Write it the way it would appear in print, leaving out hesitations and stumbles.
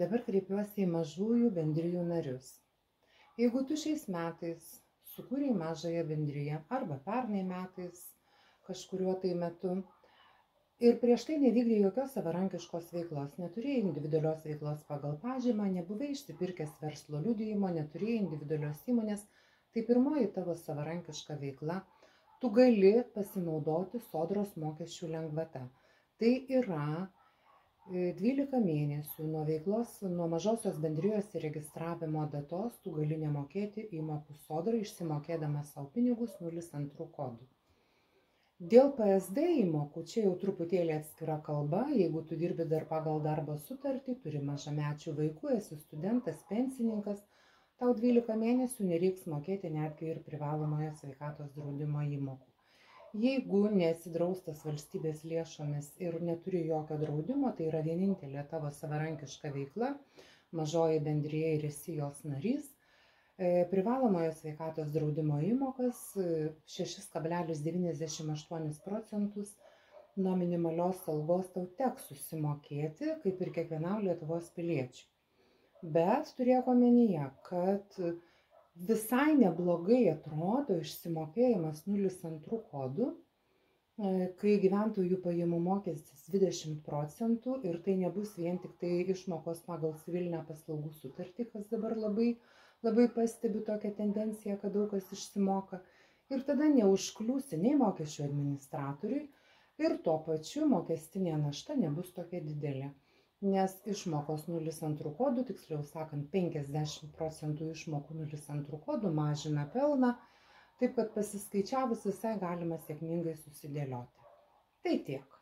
Dabar kreipiuosi į mažųjų bendrijų narius. Jeigu tu šiais metais sukūrei mažąją bendriją arba pernai metais kažkuriuo tai metu ir prieš tai nevykdei jokios savarankiškos veiklos, neturėjai individualios veiklos pagal pažymą, nebuvai išsipirkęs verslo liudijimo, neturėjai individualios įmonės, tai pirmoji tavo savarankiška veikla, tu gali pasinaudoti Sodros mokesčių lengvata. Tai yra 12 mėnesių nuo mažosios bendrijos įregistravimo datos tu gali nemokėti įmokų Sodrai, išsimokėdamas savo pinigus 02 kodu. Dėl PSD įmokų, čia jau truputėlį atskira kalba, jeigu tu dirbi dar pagal darbo sutartį, turi mažamečių vaikų, esi studentas, pensininkas, tau 12 mėnesių nereiks mokėti netgi ir privalomojo sveikatos draudimo įmokų. Jeigu nesi draustas valstybės lėšomis ir neturi jokio draudimo, tai yra vienintelė tavo savarankiška veikla, mažoji bendrija ir esi jos narys, privalomojo sveikatos draudimo įmokas 6,98% nuo minimalios algos tau teks susimokėti, kaip ir kiekvienam Lietuvos piliečiui. Bet turėk omenyje, kad visai neblogai atrodo išsimokėjimas 02 kodu, kai gyventojų pajamų mokestis 20% ir tai nebus vien tik tai išmokos pagal civilinę paslaugų sutartį, kas dabar labai pastebiu tokią tendenciją, kad daug kas išsimoka. Ir tada neužkliūsi nei mokesčių administratoriui ir tuo pačiu mokestinė našta nebus tokia didelė. Nes išmokos 02 kodų, tiksliau sakant, 50% išmokų 02 kodų mažina pelną, taip kad pasiskaičiavus visai galima sėkmingai susidėlioti. Tai tiek.